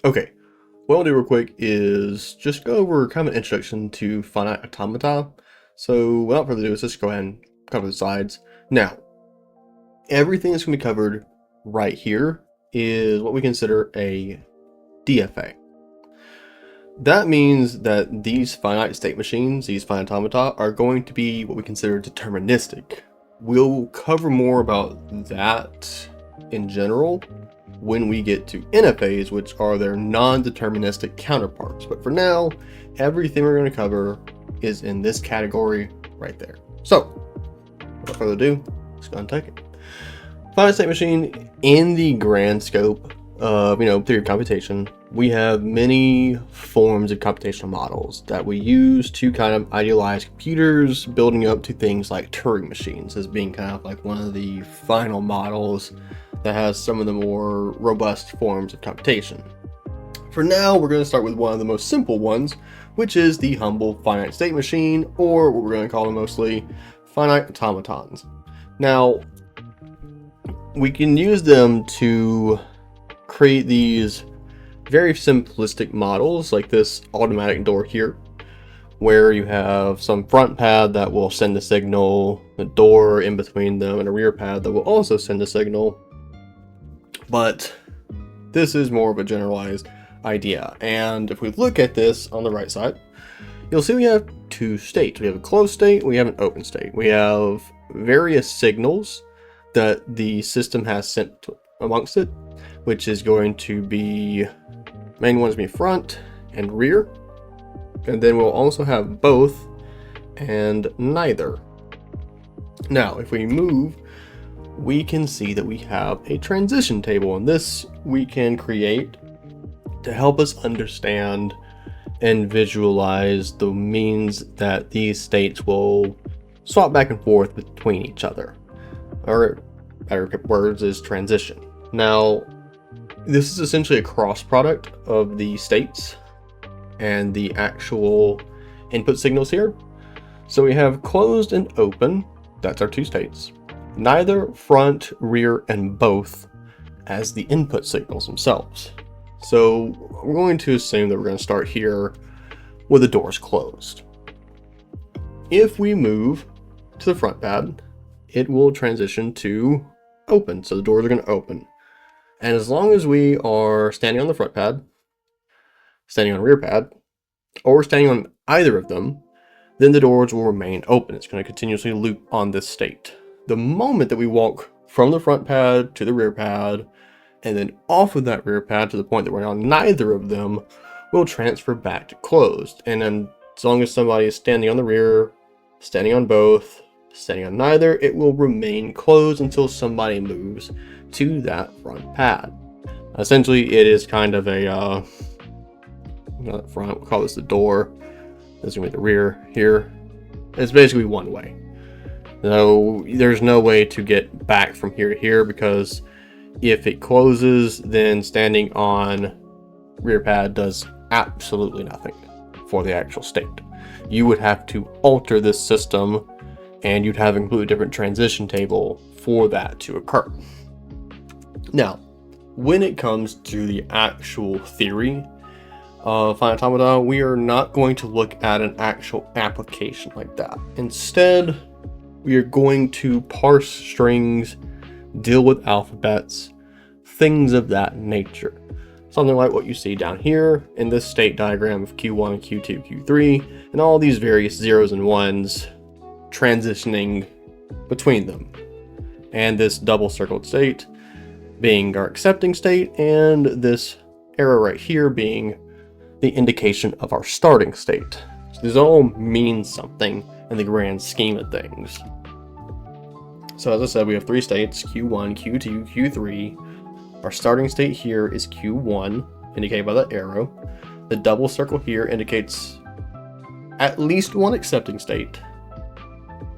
Okay, what I'll do real quick is just go over kind of an introduction to finite automata. So without further ado, let's just go ahead and cover the slides. Now, everything that's going to be covered right here is what we consider a DFA. That means that these finite state machines, these finite automata, are going to be what we consider deterministic. We'll cover more about that in general when we get to NFAs, which are their non-deterministic counterparts. But for now, everything we're going to cover is in this category right there. So, without further ado, let's go and take it. Finite state machine, in the grand scope of, theory of computation, we have many forms of computational models that we use to kind of idealize computers, building up to things like Turing machines as being kind of like one of the final models that has some of the more robust forms of computation. For now, we're going to start with one of the most simple ones, which is the humble finite state machine, or what we're going to call them mostly finite automatons. Now, we can use them to create these very simplistic models like this automatic door here, where you have some front pad that will send a signal, a door in between them, and a rear pad that will also send a signal. But this is more of a generalized idea. And if we look at this on the right side, you'll see we have two states. We have a closed state, we have an open state. We have various signals that the system has sent amongst it, which is going to be, main ones be front and rear. And then we'll also have both and neither. Now, if we move, we can see that we have a transition table, and this we can create to help us understand and visualize the means that these states will swap back and forth between each other, or better words is transition. Now, this is essentially a cross product of the states and the actual input signals here. So we have closed and open, that's our two states. Neither, front, rear, and both as the input signals themselves. So we're going to assume that we're going to start here with the doors closed. If we move to the front pad, it will transition to open. So the doors are going to open. And as long as we are standing on the front pad, standing on the rear pad, or standing on either of them, then the doors will remain open. It's going to continuously loop on this state. The moment that we walk from the front pad to the rear pad, and then off of that rear pad to the point that we're on neither of them, we'll transfer back to closed. And then as long as somebody is standing on the rear, standing on both, standing on neither, it will remain closed until somebody moves to that front pad. Essentially, it is kind of a not front, we'll call this the door. This is gonna be the rear here. It's basically one way. So there's no way to get back from here to here, because if it closes, then standing on rear pad does absolutely nothing for the actual state. You would have to alter this system, and you'd have a completely different transition table for that to occur. Now, when it comes to the actual theory of finite automata, we are not going to look at an actual application like that. Instead, we are going to parse strings, deal with alphabets, things of that nature. Something like what you see down here in this state diagram of Q1, Q2, Q3, and all these various zeros and ones transitioning between them. And this double circled state being our accepting state, and this arrow right here being the indication of our starting state. So these all mean something in the grand scheme of things. So as I said, we have three states, Q1, Q2, Q3. Our starting state here is Q1, indicated by that arrow. The double circle here indicates at least one accepting state,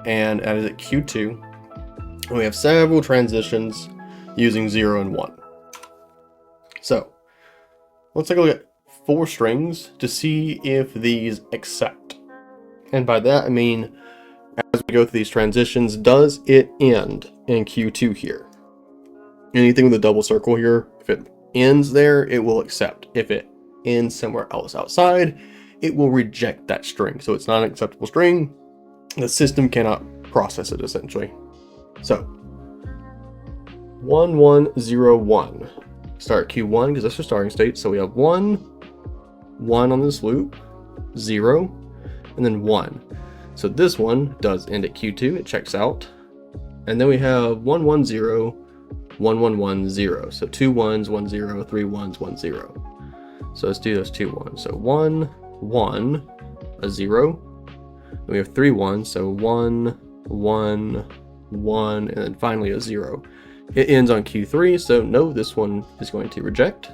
and that is at Q2. And we have several transitions using 0 and 1. So let's take a look at 4 strings to see if these accept. And by that I mean, as we go through these transitions, does it end in Q2 here? Anything with a double circle here, if it ends there, it will accept. If it ends somewhere else outside, it will reject that string. So it's not an acceptable string. The system cannot process it, essentially. So 1101. Start Q1 because that's the starting state. So we have 1, 1 on this loop, 0, and then 1. So this one does end at Q2. It checks out. And then we have 110, 1110. So 2 1s, 1 0, 3 1s, 1 0. So let's do those 2 1s. So 1 1, a 0. Then we have 3 1s. So 1 1 1, and then finally a 0. It ends on Q3, so no, this one is going to reject.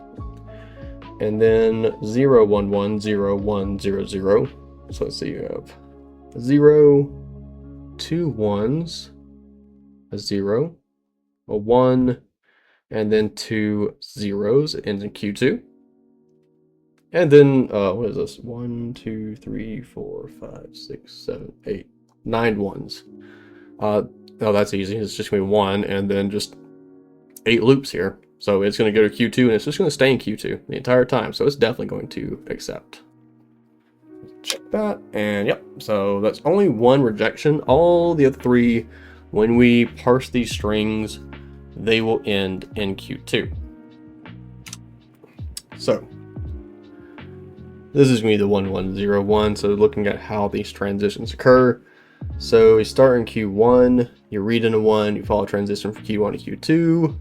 And then 0 1 1 0 1 0 0. So let's see, you have 0, 2 1s, a 0, a 1, and then 2 zeros. It ends in Q2. And then what is this? 1 2 3 4 5 6 7 8 9 1s. Oh, that's easy. It's just gonna be 1 and then just 8 loops here. So it's going to go to Q2 and it's just going to stay in Q2 the entire time. So it's definitely going to accept. Check that. And yep. So that's only 1 rejection. All the other 3, when we parse these strings, they will end in Q2. So this is going to be the 1101. So looking at how these transitions occur. So we start in Q1, you read into 1, you follow transition from Q1 to Q2.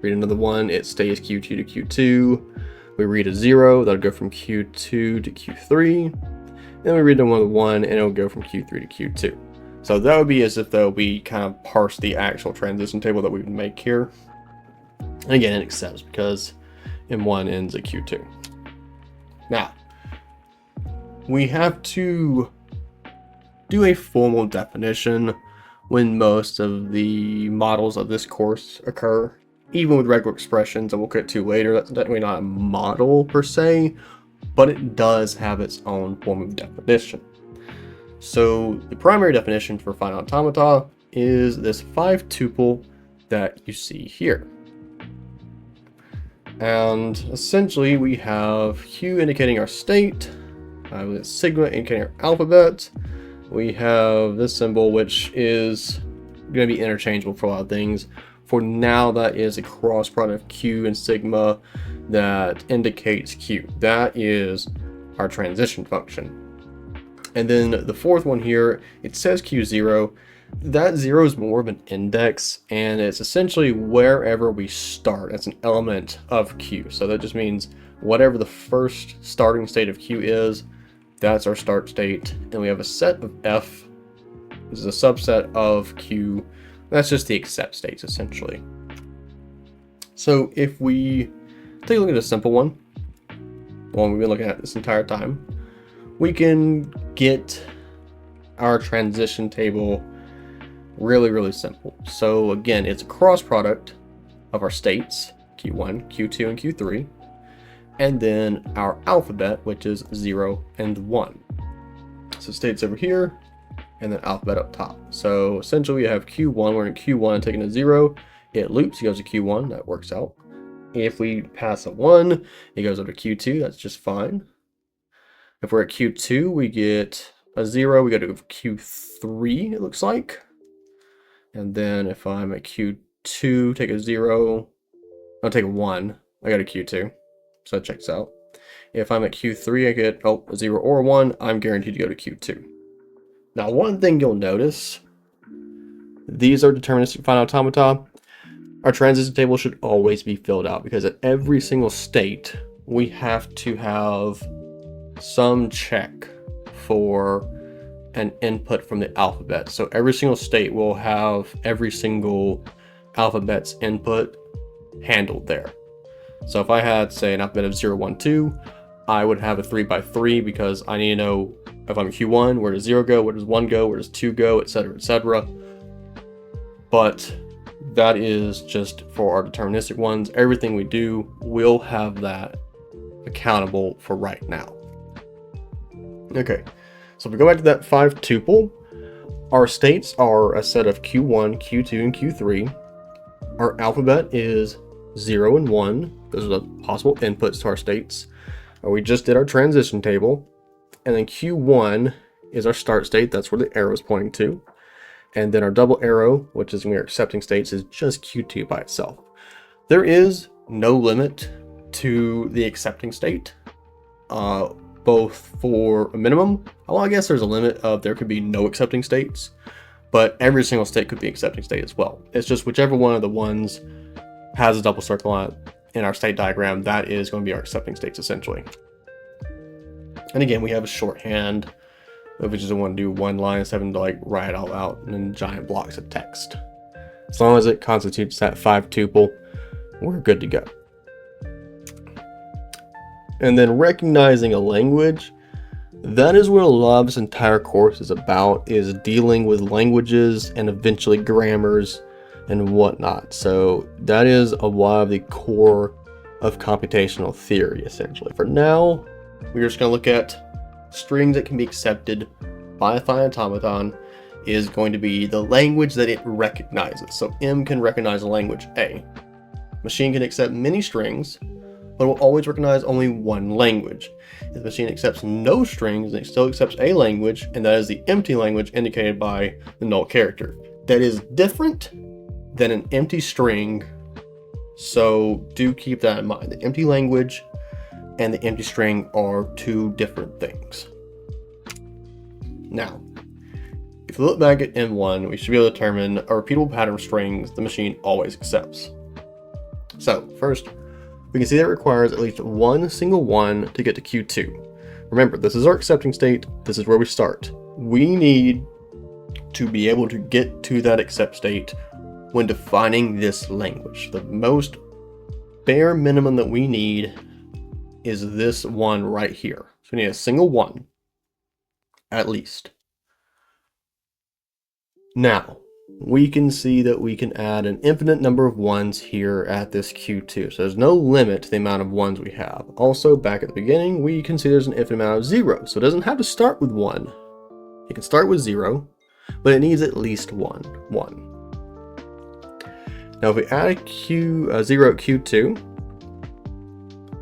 Read another 1, it stays Q2 to Q2. We read a 0, that'll go from Q2 to Q3. Then we read another 1, and it'll go from Q3 to Q2. So that would be as if though we kind of parse the actual transition table that we would make here. And again, it accepts because M1 ends at Q2. Now, we have to do a formal definition when most of the models of this course occur. Even with regular expressions that we'll get to later, that's definitely not a model per se, but it does have its own form of definition. So the primary definition for finite automata is this 5-tuple that you see here. And essentially we have Q indicating our state, with sigma indicating our alphabet. We have this symbol, which is going to be interchangeable for a lot of things. For now, that is a cross product of Q and sigma that indicates Q. That is our transition function. And then the fourth one here, it says Q0. That 0 is more of an index, and it's essentially wherever we start. That's an element of Q. So that just means whatever the first starting state of Q is, that's our start state. And we have a set of F. This is a subset of Q. That's just the accept states, essentially. So if we take a look at a simple one we've been looking at this entire time, we can get our transition table really, really simple. So again, it's a cross product of our states, Q1, Q2, and Q3, and then our alphabet, which is 0 and 1. So states over here, and then alphabet up top. So essentially we have Q1, we're in Q1 taking a 0, it loops, it goes to Q1, that works out. If we pass a 1, it goes over to Q2, that's just fine. If we're at Q2, we get a 0, we go to Q3, it looks like. And then if I'm at Q2, take a 0, I'll take a 1, I go to Q2, so that checks out. If I'm at Q3, I get a 0 or a 1, I'm guaranteed to go to Q2. Now, one thing you'll notice, these are deterministic finite automata. Our transition table should always be filled out because at every single state, we have to have some check for an input from the alphabet. So every single state will have every single alphabet's input handled there. So if I had, say, an alphabet of 0, 1, 2, I would have a 3 by 3 because I need to know if I'm Q1, where does 0 go, where does 1 go, where does 2 go, etc., etc. But that is just for our deterministic ones. Everything we do will have that accountable for right now. Okay, so if we go back to that 5-tuple, our states are a set of Q1, Q2, and Q3. Our alphabet is 0 and 1. Those are the possible inputs to our states. We just did our transition table. And then Q1 is our start state. That's where the arrow is pointing to. And then our double arrow, which is when we're accepting states, is just Q2 by itself. There is no limit to the accepting state, both for a minimum. Well, I guess there's a limit of there could be no accepting states, but every single state could be accepting state as well. It's just whichever one of the ones has a double circle on it in our state diagram, that is going to be our accepting states essentially. And again, we have a shorthand, if we just want to do one line instead of like write it all out in giant blocks of text. As long as it constitutes that 5 tuple, we're good to go. And then recognizing a language, that is what a lot of this entire course is about, is dealing with languages and eventually grammars and whatnot. So that is a lot of the core of computational theory, essentially. For now, we're just going to look at strings that can be accepted by a finite automaton is going to be the language that it recognizes. So M can recognize a language A. Machine can accept many strings, but will always recognize only one language. If the machine accepts no strings, then it still accepts a language, and that is the empty language indicated by the null character. That is different than an empty string, so do keep that in mind. The empty language and the empty string are two different things. Now, if you look back at M1, we should be able to determine a repeatable pattern of strings the machine always accepts. So, first, we can see that it requires at least one single one to get to Q2. Remember, this is our accepting state. This is where we start. We need to be able to get to that accept state when defining this language. The most bare minimum that we need is this one right here. So we need a single one, at least. Now, we can see that we can add an infinite number of ones here at this Q2. So there's no limit to the amount of ones we have. Also, back at the beginning, we can see there's an infinite amount of zeros. So it doesn't have to start with 1. It can start with 0, but it needs at least 1. Now, if we add a 0 at Q2,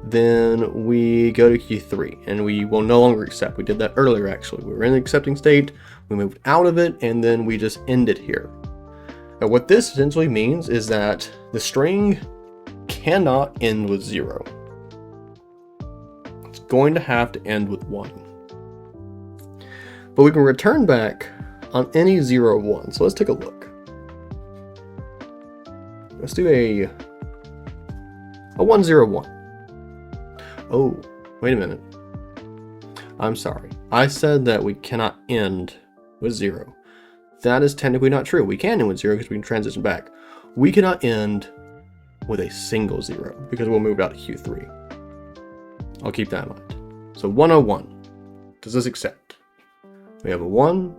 then we go to Q3, and we will no longer accept. We did that earlier, actually. We were in the accepting state, we moved out of it, and then we just end it here. Now, what this essentially means is that the string cannot end with 0. It's going to have to end with 1. But we can return back on any 0 or 1. So let's take a look. Let's do a 101. Oh, wait a minute. I'm sorry. I said that we cannot end with 0. That is technically not true. We can end with 0 because we can transition back. We cannot end with a single 0 because we'll move out to Q3. I'll keep that in mind. So 101. Does this accept? We have a 1,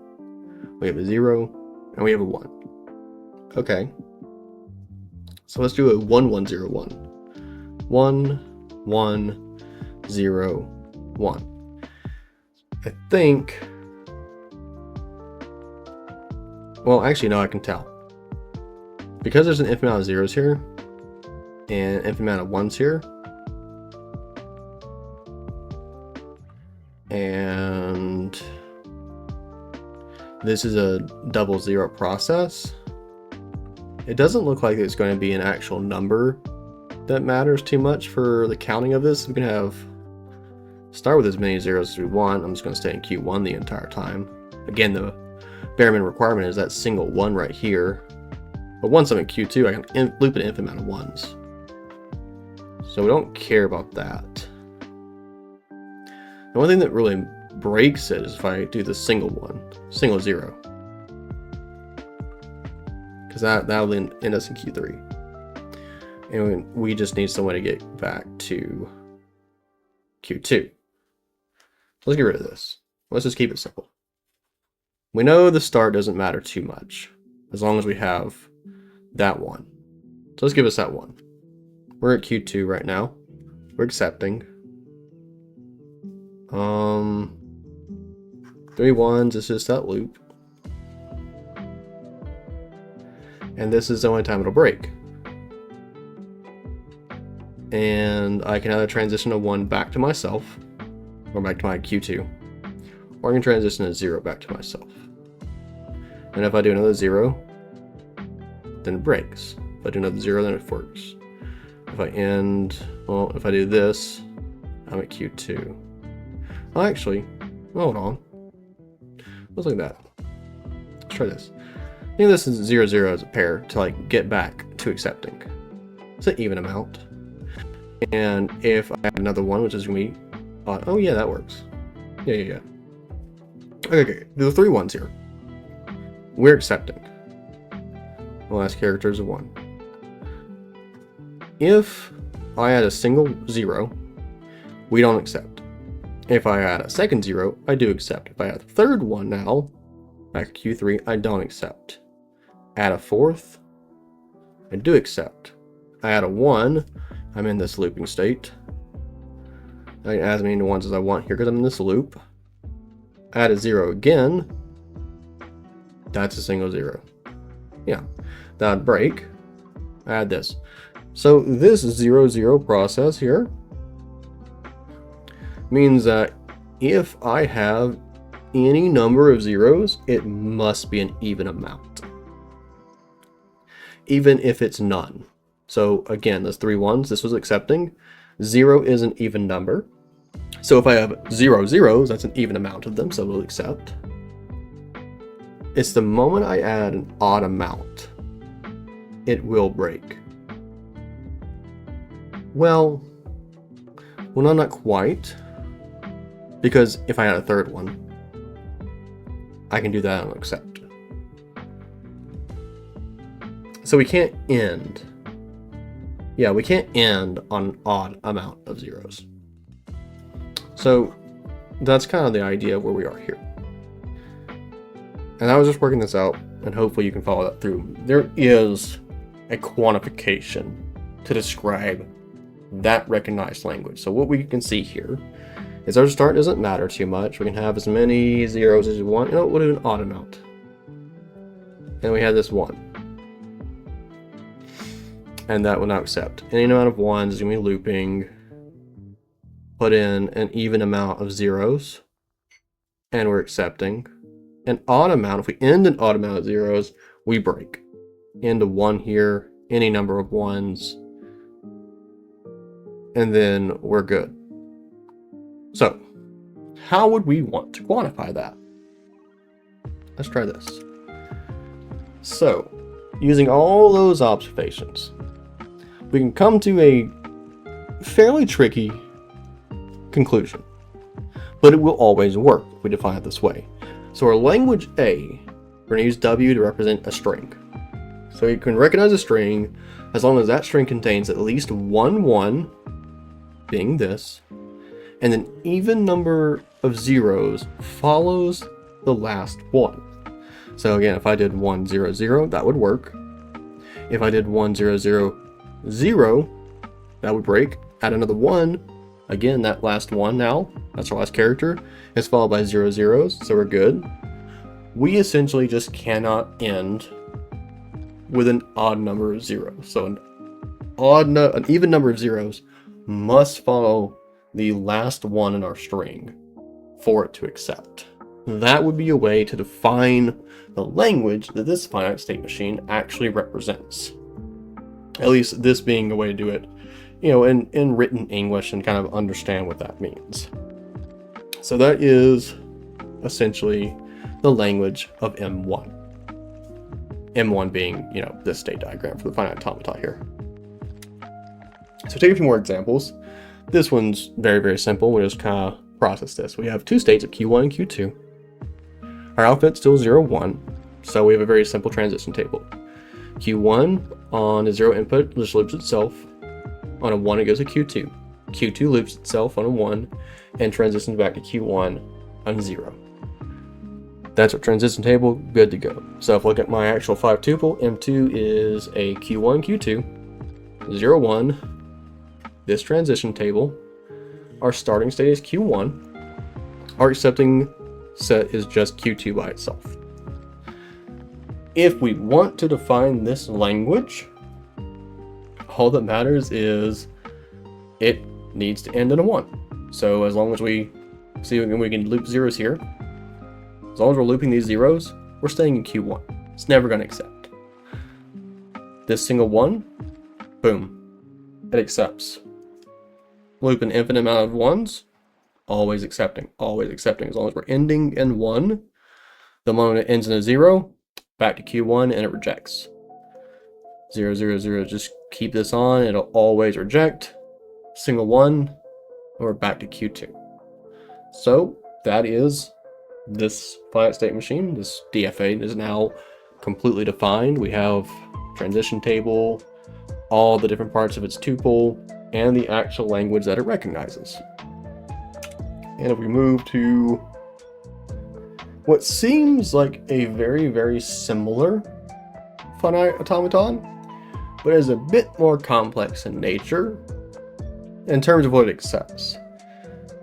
we have a 0, and we have a 1. Okay. So let's do a 1101. 1, 1, 0, 1. I think... Well, actually, no, I can tell. Because there's an infinite amount of zeros here, and an infinite amount of ones here, and this is a double 0 process, it doesn't look like it's going to be an actual number that matters too much for the counting of this. We can start with as many zeros as we want. I'm just going to stay in Q1 the entire time. Again, the bare minimum requirement is that single 1 right here. But once I'm in Q2, I can loop an infinite amount of 1s. So we don't care about that. The only thing that really breaks it is if I do the single 0. Because that will end us in Q3. And we just need some way to get back to Q2. Let's get rid of this. Let's just keep it simple. We know the start doesn't matter too much, as long as we have that 1. So let's give us that 1. We're at Q2 right now. We're accepting. 3 1s is just that loop. And this is the only time it'll break. and I can either transition a 1 back to myself, or back to my Q2, or I can transition a 0 back to myself. And if I do another 0, then it breaks. If I do another 0, then it works. If I if I do this, I'm at Q2. Oh, actually, hold on. Let's look at that. Let's try this. I think this is 0, 0 as a pair to like get back to accepting. It's an even amount. And if I add another 1, which is going to be odd. Oh yeah, that works. Yeah. Okay, the 3 ones here. We're accepting. The last character is a 1. If I add a single 0, we don't accept. If I add a second 0, I do accept. If I add a third 1 now, back to Q3, I don't accept. Add a fourth, I do accept. I add a 1, I'm in this looping state. I can add as many ones as I want here because I'm in this loop. Add a 0 again, that's a single 0. Yeah, that'd break. Add this. So this 0, 0 process here means that if I have any number of zeros, it must be an even amount, even if it's none. So again, those 3 ones, this was accepting. 0 is an even number. So if I have 0 zeros, that's an even amount of them, so we'll accept. It's the moment I add an odd amount, it will break. Well, no, not quite. Because if I add a third 1, I can do that and accept. So we can't end. Yeah, we can't end on an odd amount of zeros. So that's kind of the idea of where we are here. And I was just working this out, and hopefully you can follow that through. There is a quantification to describe that recognized language. So what we can see here is our start doesn't matter too much. We can have as many zeros as you want. You know, we'll do an odd amount. And we have this 1. And that will not accept. Any amount of 1s is going to be looping. Put in an even amount of zeros. And we're accepting. An odd amount, if we end an odd amount of zeros, we break. End a 1 here, any number of 1s. And then we're good. So, how would we want to quantify that? Let's try this. So, using all those observations, we can come to a fairly tricky conclusion, but it will always work if we define it this way. So our language A, we're going to use W to represent a string. So you can recognize a string as long as that string contains at least 1 1, being this, and an even number of zeros follows the last 1. So again, if I did 1 0 0, that would work. If I did 1 0 0 0, that would break. Add another 1. Again, that last 1 now, that's our last character, is followed by 0 zeros, so we're good. We essentially just cannot end with an odd number of zeros. So an even number of zeros must follow the last 1 in our string for it to accept. That would be a way to define the language that this finite state machine actually represents. At least this being a way to do it, in written English and kind of understand what that means. So that is essentially the language of M1. M1 being, this state diagram for the finite automata here. So take a few more examples. This one's very, very simple. We'll just kind of process this. We have 2 states of Q1 and Q2. Our output's still 0, 1, so we have a very simple transition table. Q1 on a 0 input just loops itself. On a 1 it goes to Q2. Q2 loops itself on a 1 and transitions back to Q1 on 0. That's our transition table, good to go. So if I look at my actual 5 tuple, M2 is a Q1, Q2, 0, 1. This transition table, our starting state is Q1. Our accepting set is just Q2 by itself. If we want to define this language, all that matters is it needs to end in a 1. So as long as we see, we can loop zeros here. As long as we're looping these zeros, we're staying in Q1. It's never going to accept. This single 1, boom, it accepts. Loop an infinite amount of 1s, always accepting, always accepting. As long as we're ending in 1, the moment it ends in a 0, back to Q1 and it rejects. 0, 0, 0, just keep this on, it'll always reject. Single 1, and we're back to Q2. So that is this finite state machine. This DFA is now completely defined. We have transition table, all the different parts of its tuple, and the actual language that it recognizes. And if we move to what seems like a very, very similar finite automaton, but is a bit more complex in nature in terms of what it accepts.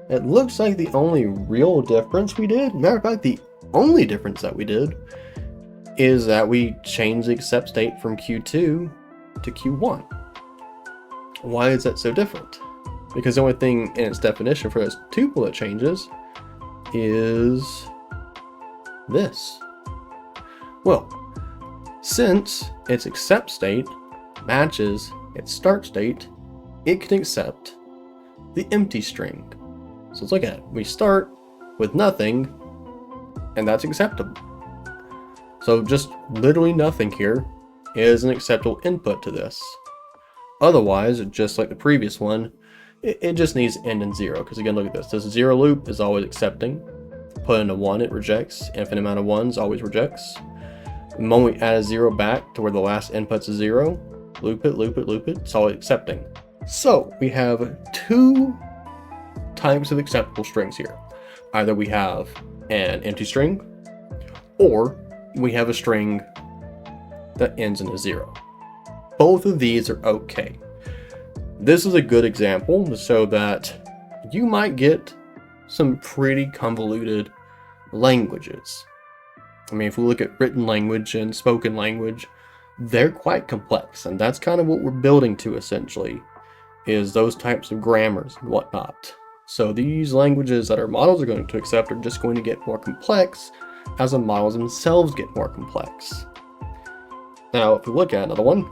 It looks like the only real difference we did, matter of fact, the only difference that we did, is that we changed the accept state from Q2 to Q1. Why is that so different? Because the only thing in its definition for this tuple that changes is this. Well, since its accept state matches its start state, it can accept the empty string. So let's look at it. We start with nothing, and that's acceptable. So just literally nothing here is an acceptable input to this. Otherwise, just like the previous one, it just needs to end in 0. Because again, look at this. This 0 loop is always accepting. Put in a 1, it rejects. Infinite amount of 1s always rejects. The moment we add a 0 back to where the last input's a 0, loop it, loop it, loop it, it's always accepting. So we have 2 types of acceptable strings here. Either we have an empty string, or we have a string that ends in a 0. Both of these are okay. This is a good example to show that you might get some pretty convoluted languages. I mean, if we look at written language and spoken language, they're quite complex, and that's kind of what we're building to essentially, is those types of grammars and whatnot. So these languages that our models are going to accept are just going to get more complex as the models themselves get more complex. Now, if we look at another one,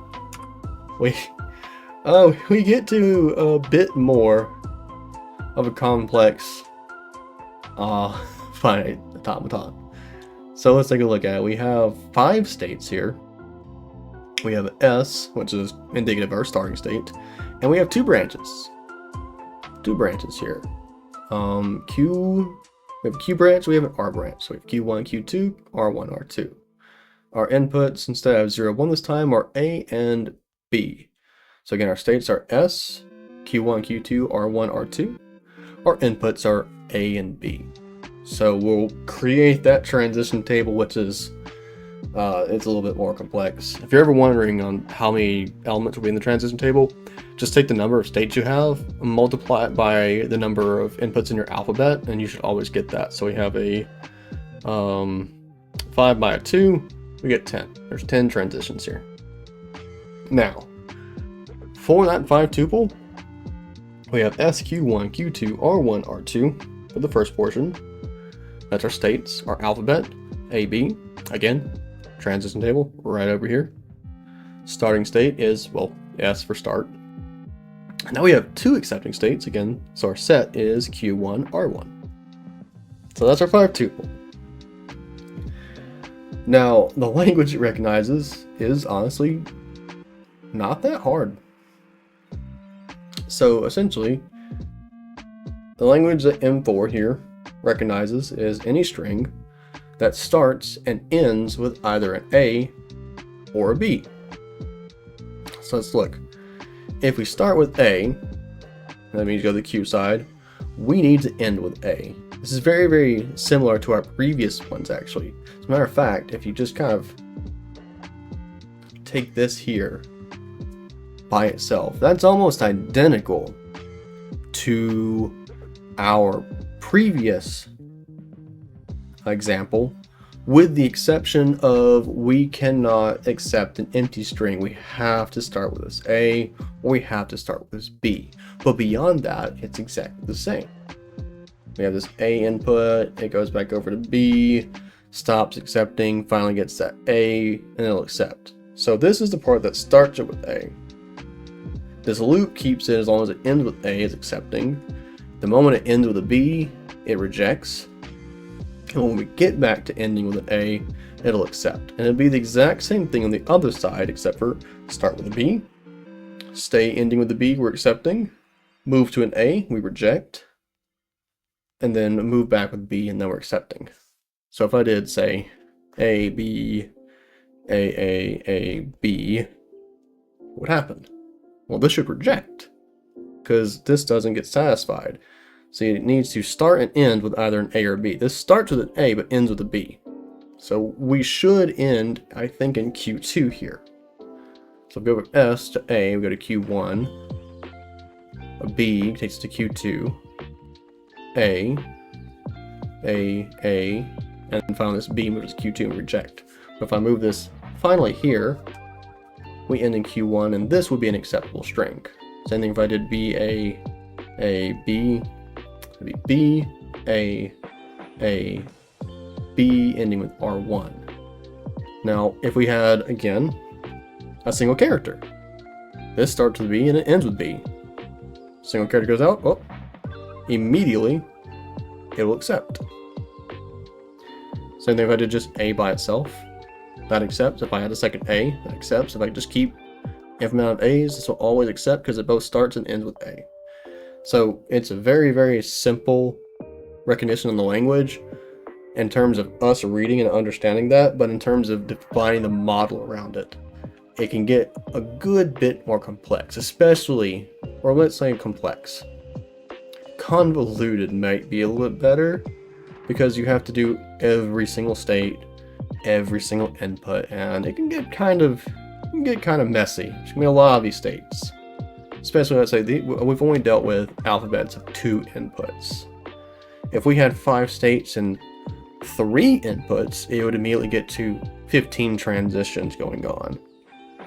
we get to a bit more of a complex finite automaton. So let's take a look at it. We have 5 states here. We have S, which is indicative of our starting state, and we have 2 branches. 2 branches here. We have a Q branch, we have an R branch. So we have Q1, Q2, R1, R2. Our inputs, instead of 0, 1 this time, are A and B. So again, our states are S, Q1, Q2, R1, R2. Our inputs are A and B. So we'll create that transition table, which is it's a little bit more complex. If you're ever wondering on how many elements will be in the transition table, just take the number of states you have, multiply it by the number of inputs in your alphabet, and you should always get that. So we have a 5 by a 2, we get 10. There's 10 transitions here. Now, for that 5 tuple, we have SQ1, Q2, R1, R2 for the first portion. That's our states, our alphabet, A, B. Again, transition table right over here. Starting state is, well, S for start. Now we have 2 accepting states again, so our set is Q1, R1. So that's our 5 tuple. Now, the language it recognizes is honestly not that hard. So essentially, the language that M4 here recognizes is any string that starts and ends with either an A or a B. So let's look. If we start with A, that means go to the Q side, we need to end with A. This is very, very similar to our previous ones actually. As a matter of fact, if you just kind of take this here by itself, that's almost identical to our previous example with the exception of we cannot accept an empty string. We have to start with this A, or we have to start with this B. But beyond that, it's exactly the same. We have this A input, it goes back over to B, stops accepting, finally gets that A, and it'll accept. So this is the part that starts it with A. This loop keeps it as long as it ends with A, is accepting. The moment it ends with a B, it rejects. And when we get back to ending with an A, it'll accept. And it'll be the exact same thing on the other side, except for start with a B, stay ending with the B, we're accepting, move to an A, we reject, and then move back with B, and then we're accepting. So if I did say A, B, A, B, what would happen? Well, this should reject, because this doesn't get satisfied. See, it needs to start and end with either an A or B. This starts with an A, but ends with a B. So we should end, I think, in Q2 here. So we go from S to A, we go to Q1. A B takes us to Q2. A, and finally this B moves to Q2 and reject. But if I move this finally here, we end in Q1, and this would be an acceptable string. Same thing if I did B, B, it'd be B, A, B, ending with R1. Now, if we had, again, a single character, this starts with B and it ends with B. Single character goes out, well, immediately it will accept. Same thing if I did just A by itself, that accepts. If I had a second A, that accepts. If I just keep F amount of A's, this will always accept because it both starts and ends with A. So it's a very, very simple recognition in the language in terms of us reading and understanding that, but in terms of defining the model around it, it can get a good bit more complex, especially, or let's say complex. Convoluted might be a little bit better because you have to do every single state, every single input, and it can get kind of messy. There's gonna be a lot of these states. Especially, let's say, we've only dealt with alphabets of 2 inputs. If we had 5 states and 3 inputs, it would immediately get to 15 transitions going on.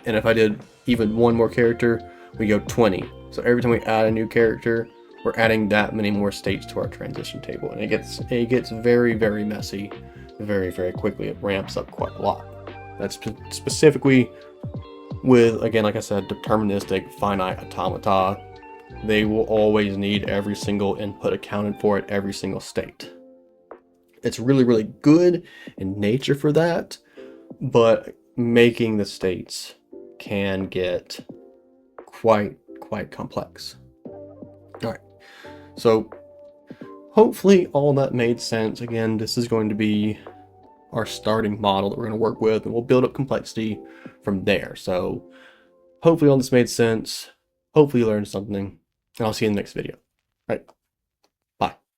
And if I did even one more character, we go 20. So every time we add a new character, we're adding that many more states to our transition table. And it gets very, very messy very, very quickly. It ramps up quite a lot. That's specifically with, again, like I said, deterministic finite automata. They will always need every single input accounted for at every single state. It's really, really good in nature for that, but making the states can get quite complex. All right, so hopefully all that made sense. Again, this is going to be our starting model that we're going to work with, and we'll build up complexity from there. So hopefully all this made sense. Hopefully you learned something, and I'll see you in the next video. All right.